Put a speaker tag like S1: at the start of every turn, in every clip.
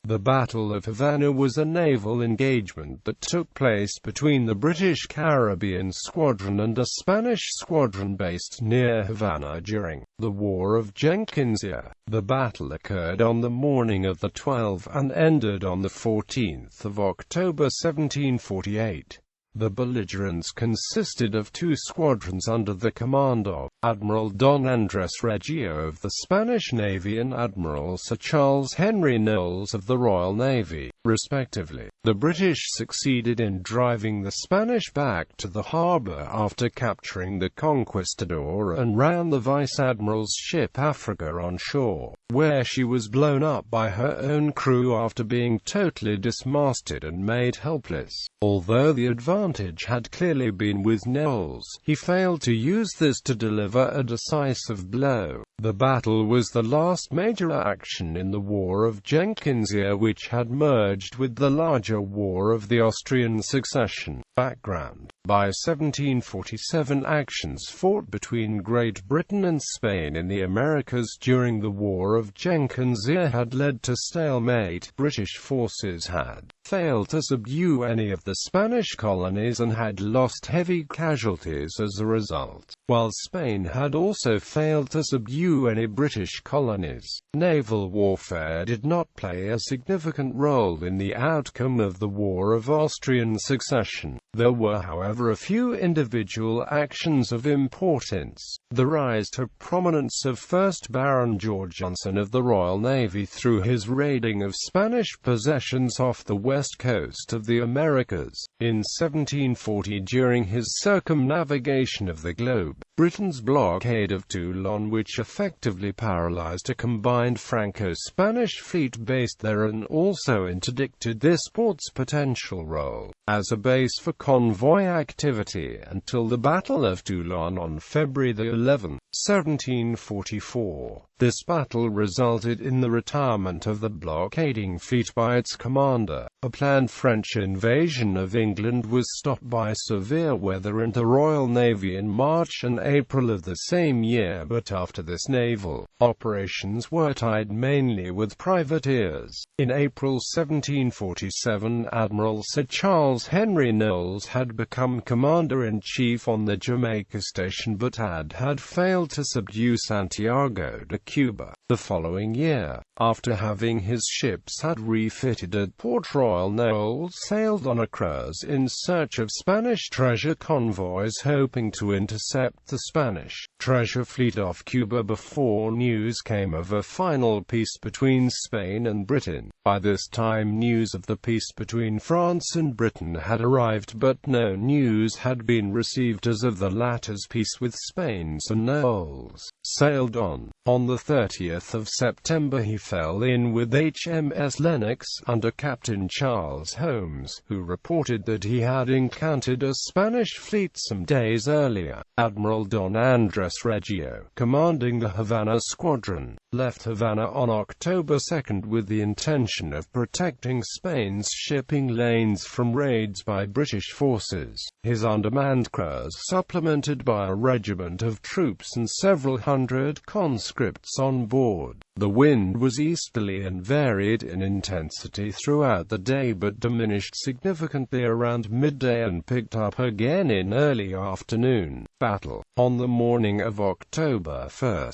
S1: The Battle of Havana was a naval engagement that took place between the British Caribbean Squadron and a Spanish squadron based near Havana during the War of Jenkin's Ear. The battle occurred on the morning of the 12th and ended on the 14th of October 1748. The belligerents consisted of two squadrons under the command of Admiral Don Andres Reggio of the Spanish Navy and Admiral Sir Charles Henry Knowles of the Royal Navy, respectively. The British succeeded in driving the Spanish back to the harbour after capturing the Conquistador and ran the vice-admiral's ship Africa on shore, where she was blown up by her own crew after being totally dismasted and made helpless. Although the advantage had clearly been with Knowles, he failed to use this to deliver a decisive blow. The battle was the last major action in the War of Jenkin's Ear, which had merged with the larger War of the Austrian Succession. Background: by 1747, actions fought between Great Britain and Spain in the Americas during the War of Jenkin's Ear had led to stalemate. British forces had failed to subdue any of the Spanish colonies and had lost heavy casualties as a result, while Spain had also failed to subdue any British colonies. Naval warfare did not play a significant role in the outcome of the War of Austrian Succession. There were, however, a few individual actions of importance. The rise to prominence of 1st Baron George Johnson of the Royal Navy through his raiding of Spanish possessions off the west coast of the Americas. In 1740, during his circumnavigation of the globe, Britain's blockade of Toulon, which effectively paralyzed a combined Franco-Spanish fleet based there and also interdicted this port's potential role as a base for convoy activity until the Battle of Toulon on February 11, 1744. This battle resulted in the retirement of the blockading fleet by its commander. A planned French invasion of England was stopped by severe weather and the Royal Navy in March and April of the same year, but after this naval operations were tied mainly with privateers. In April 1747, Admiral Sir Charles Henry Knowles had become commander-in-chief on the Jamaica station but had failed to subdue Santiago de Cuba. The following year, after having his ships had refitted at Port Royal, Knowles sailed on a cruise in search of Spanish treasure convoys, hoping to intercept the Spanish treasure fleet off Cuba before news came of a final peace between Spain and Britain. By this time, news of the peace between France and Britain had arrived, but no news had been received as of the latter's peace with Spain, so Knowles sailed on. On the 30th of September he fell in with HMS Lennox, under Captain Charles Holmes, who reported that he had encountered a Spanish fleet some days earlier. Admiral Don Andres Reggio, commanding the Havana squadron, left Havana on October 2 with the intention of protecting Spain's shipping lanes from raids by British forces. His undermanned cruise, supplemented by a regiment of troops and several hundred conscripts on board. The wind was easterly and varied in intensity throughout the day but diminished significantly around midday and picked up again in early afternoon. Battle. On the morning of October 1,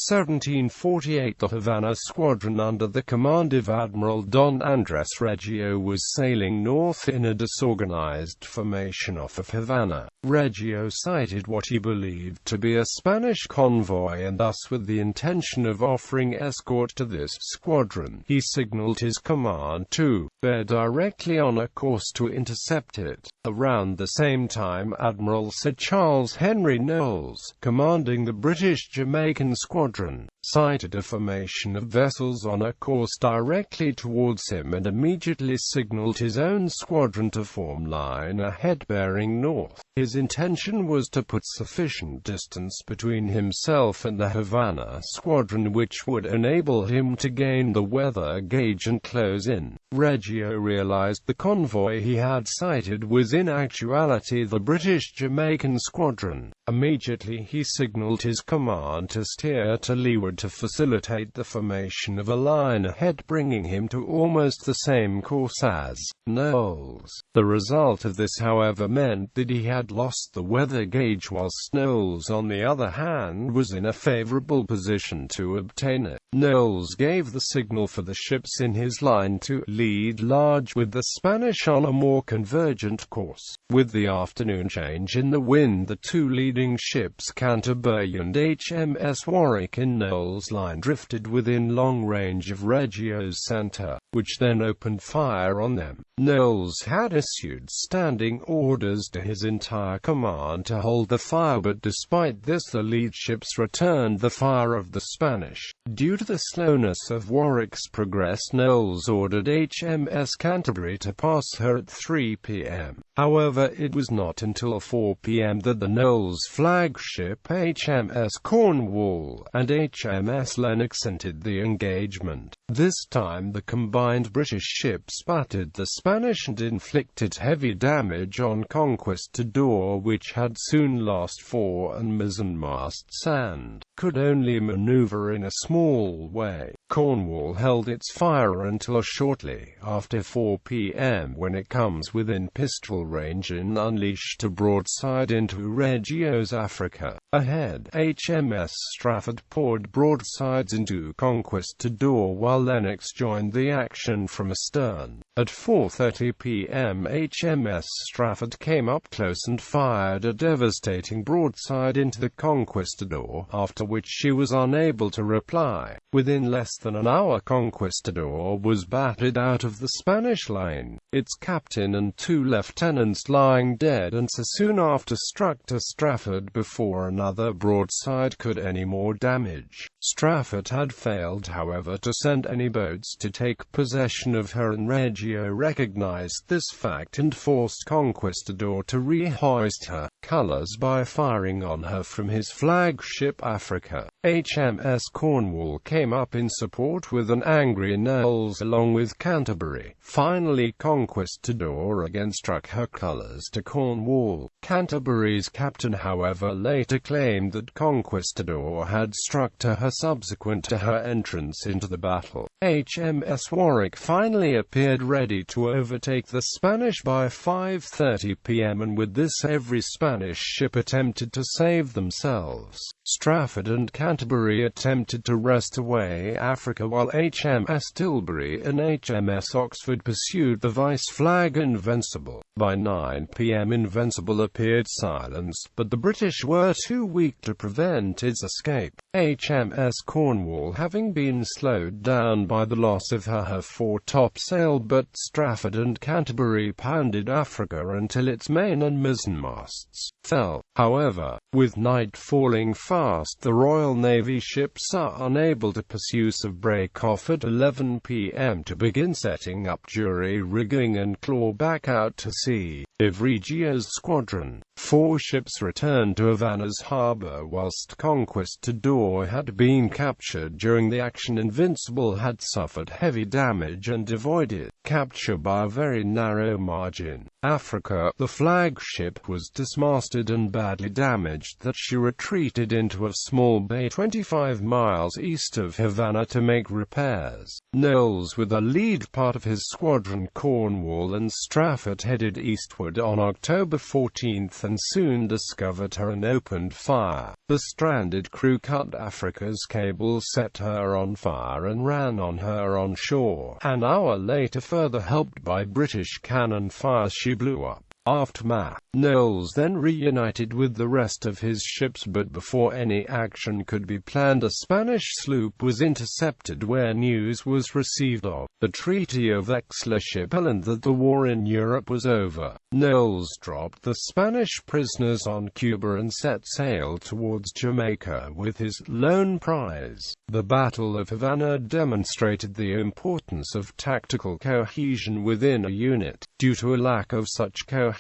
S1: 1748, the Havana squadron under the command of Admiral Don Andres Reggio was sailing north in a disorganized formation off of Havana. Reggio sighted what he believed to be a Spanish convoy, and thus with the intention of offering escort to this squadron, he signaled his command to bear directly on a course to intercept it. Around the same time, Admiral Sir Charles Henry Knowles, commanding the British Jamaican squadron, sighted a formation of vessels on a course directly towards him and immediately signaled his own squadron to form line ahead bearing north. His intention was to put sufficient distance between himself and the Havana squadron which would enable him to gain the weather gauge and close in. Reggio realized the convoy he had sighted was in actuality the British Jamaican squadron. Immediately he signaled his command to steer to leeward had to facilitate the formation of a line ahead, bringing him to almost the same course as Knowles. The result of this, however, meant that he had lost the weather gauge, whilst Knowles, on the other hand, was in a favourable position to obtain it. Knowles gave the signal for the ships in his line to lead large, with the Spanish on a more convergent course. With the afternoon change in the wind, the two leading ships, Canterbury and HMS Warwick, in Knowles' line, drifted within long range of Reggio's centre, which then opened fire on them. Knowles had issued standing orders to his entire command to hold the fire, but despite this the lead ships returned the fire of the Spanish. Due to the slowness of Warwick's progress, Knowles ordered HMS Canterbury to pass her at 3 p.m. However, it was not until 4 p.m. that the Knowles flagship HMS Cornwall and HMS Lennox entered the engagement. This time the combined British ships battered the Spanish and inflicted heavy damage on Conquistador, which had soon lost fore and mizzenmasts and could only maneuver in a small way. Cornwall held its fire until shortly after 4 p.m. when it comes within pistol range and unleashed a broadside into Reggio's Africa. Ahead, HMS Strafford poured broadsides into Conquistador, while Lennox joined the action from astern. At 4:30 p.m. HMS Strafford came up close and fired a devastating broadside into the Conquistador, after which she was unable to reply. Within less than an hour, Conquistador was battered out of the Spanish line, its captain and two lieutenants lying dead, and so soon after struck to Strafford before another broadside could any more damage. Strafford had failed, however, to send any boats to take possession of her, and Reggio recognized this fact and forced Conquistador to rehoist her colors by firing on her from his flagship Africa. HMS Cornwall came up in support with an angry Knowles along with Canterbury. Finally, Conquistador again struck her colors to Cornwall. Canterbury's captain, however, later claimed that Conquistador had struck to her subsequent to her entrance into the battle. HMS Warwick finally appeared ready to overtake the Spanish by 5:30 p.m., and with this every Spanish ship attempted to save themselves. Strafford and Canterbury attempted to wrest away Africa, while HMS Tilbury and HMS Oxford pursued the vice flag Invincible. By 9 p.m. Invincible appeared silenced, but the British were too weak to prevent its escape. HMS Cornwall, having been slowed down by the loss of her foretopsail, but Strafford and Canterbury pounded Africa until its main and mizzenmasts fell. However, with night falling fast, the Royal Navy ships are unable to pursue, so break off at 11 p.m. to begin setting up jury rigging and claw back out to sea. Reggio's squadron, 4 ships, returned to Havana's harbour, whilst Conquistador had been captured during the action. Invincible had suffered heavy damage and avoided capture by a very narrow margin. Africa, the flagship, was dismasted and badly damaged that she retreated into a small bay 25 miles east of Havana to make repairs. Knowles, with the lead part of his squadron, Cornwall and Strafford, headed eastward on October 14 and soon discovered her and opened fire. The stranded crew cut Africa's cable, set her on fire and ran on her on shore. An hour later, further helped by British cannon fire, she blew up. Aftermath. Knowles then reunited with the rest of his ships, but before any action could be planned, a Spanish sloop was intercepted where news was received of the Treaty of Aix-la-Chapelle and that the war in Europe was over. Knowles dropped the Spanish prisoners on Cuba and set sail towards Jamaica with his lone prize. The Battle of Havana demonstrated the importance of tactical cohesion within a unit. Due to a lack of such cohesion,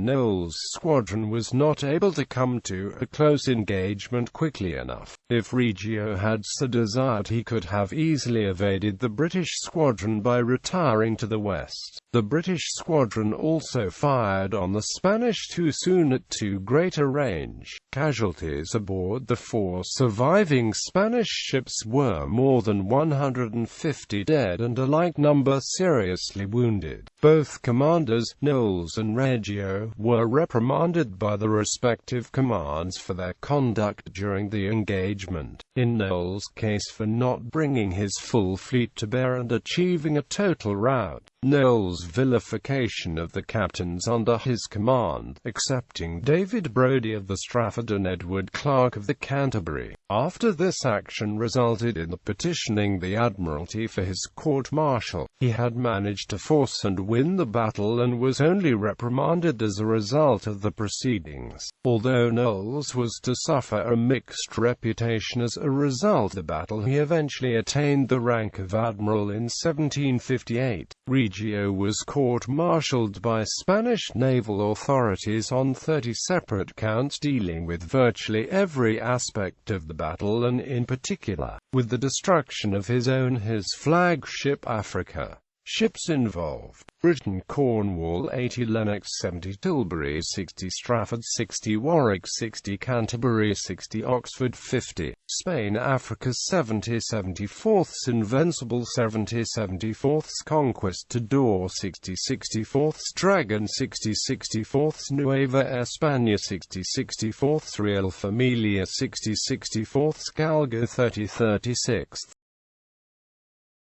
S1: Knowles' squadron was not able to come to a close engagement quickly enough. If Reggio had so desired, he could have easily evaded the British squadron by retiring to the west. The British squadron also fired on the Spanish too soon at too great a range. Casualties aboard the 4 surviving Spanish ships were more than 150 dead and a like number seriously wounded. Both commanders, Knowles and Reggio, were reprimanded by the respective commands for their conduct during the engagement. In Knowles' case for not bringing his full fleet to bear and achieving a total rout. Knowles' vilification of the captains under his command, excepting David Brodie of the Strafford and Edward Clark of the Canterbury. After this action resulted in the petitioning the Admiralty for his court-martial. He had managed to force and win the battle and was only reprimanded as a result of the proceedings. Although Knowles was to suffer a mixed reputation as a result of the battle, he eventually attained the rank of admiral in 1758. Reggio was court-martialed by Spanish naval authorities on 30 separate counts dealing with virtually every aspect of the battle and, in particular, with the destruction of his flagship Africa. Ships involved: Britain Cornwall 80, Lennox 70, Tilbury 60, Strafford 60, Warwick 60, Canterbury 60, Oxford 50, Spain Africa 70, 74th Invincible 70, 74th Conquistador 60, 64th Dragon 60, 64th Nueva España 60, 64th Real Familia 60, 64th Galgo 30, 36th